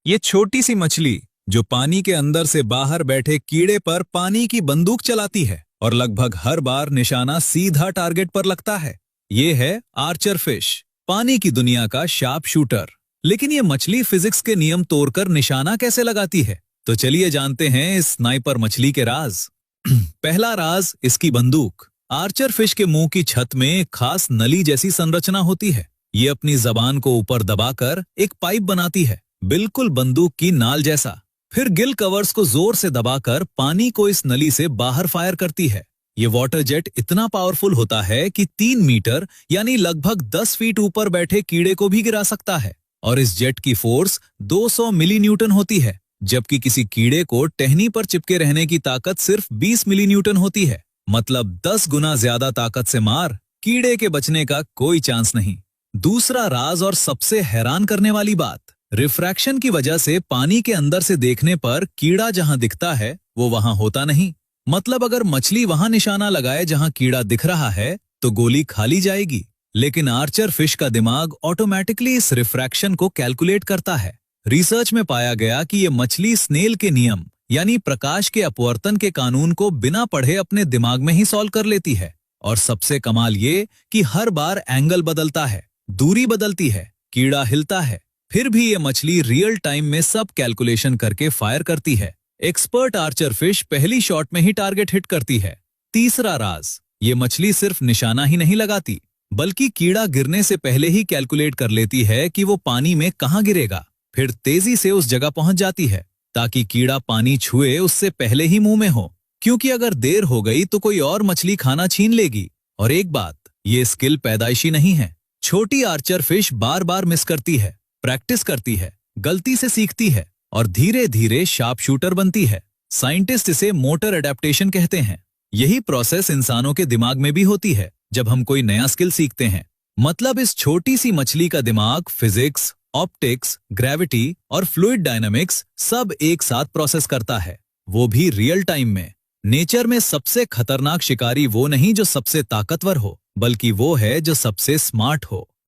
ये छोटी सी मछली जो पानी के अंदर से बाहर बैठे कीड़े पर पानी की बंदूक चलाती है और लगभग हर बार निशाना सीधा टारगेट पर लगता है। ये है आर्चर फिश, पानी की दुनिया का शार्प शूटर। लेकिन ये मछली फिजिक्स के नियम तोड़कर निशाना कैसे लगाती है? तो चलिए जानते हैं इस स्नाइपर मछली के राज। पहला राज, इसकी बंदूक। आर्चर फिश के मुंह की छत में एक खास नली जैसी संरचना होती है। ये अपनी जबान को ऊपर दबाकर एक पाइप बनाती है, बिल्कुल बंदूक की नाल जैसा। फिर गिल कवर्स को जोर से दबाकर पानी को इस नली से बाहर फायर करती है। ये वाटर जेट इतना पावरफुल होता है कि 3 मीटर यानी लगभग 10 फीट ऊपर बैठे कीड़े को भी गिरा सकता है। और इस जेट की फोर्स 200 मिली न्यूटन होती है, जबकि किसी कीड़े को टहनी पर चिपके रहने की ताकत सिर्फ 20 मिली न्यूटन होती है। मतलब 10 गुना ज्यादा ताकत से मार, कीड़े के बचने का कोई चांस नहीं। दूसरा राज और सबसे हैरान करने वाली बात, रिफ्रैक्शन की वजह से पानी के अंदर से देखने पर कीड़ा जहां दिखता है वो वहां होता नहीं। मतलब अगर मछली वहां निशाना लगाए जहां कीड़ा दिख रहा है तो गोली खाली जाएगी। लेकिन आर्चर फिश का दिमाग ऑटोमेटिकली इस रिफ्रैक्शन को कैलकुलेट करता है। रिसर्च में पाया गया कि ये मछली स्नेल के नियम यानी प्रकाश के अपवर्तन के कानून को बिना पढ़े अपने दिमाग में ही सॉल्व कर लेती है। और सबसे कमाल ये कि हर बार एंगल बदलता है, दूरी बदलती है, कीड़ा हिलता है, फिर भी ये मछली रियल टाइम में सब कैलकुलेशन करके फायर करती है। एक्सपर्ट आर्चर फिश पहली शॉट में ही टारगेट हिट करती है। तीसरा राज, ये मछली सिर्फ निशाना ही नहीं लगाती, बल्कि कीड़ा गिरने से पहले ही कैलकुलेट कर लेती है कि वो पानी में कहां गिरेगा। फिर तेजी से उस जगह पहुंच जाती है ताकि कीड़ा पानी छुए उससे पहले ही मुंह में हो, क्योंकि अगर देर हो गई तो कोई और मछली खाना छीन लेगी। और एक बात, ये स्किल पैदाइशी नहीं है। छोटी आर्चर फिश बार बार मिस करती है, प्रैक्टिस करती है, गलती से सीखती है और धीरे धीरे शार्प शूटर बनती है। साइंटिस्ट इसे मोटर एडेप्टेशन कहते हैं। यही प्रोसेस इंसानों के दिमाग में भी होती है जब हम कोई नया स्किल सीखते हैं। मतलब इस छोटी सी मछली का दिमाग फिजिक्स, ऑप्टिक्स, ग्रेविटी और फ्लूइड डायनामिक्स सब एक साथ प्रोसेस करता है, वो भी रियल टाइम में। नेचर में सबसे खतरनाक शिकारी वो नहीं जो सबसे ताकतवर हो, बल्कि वो है जो सबसे स्मार्ट हो।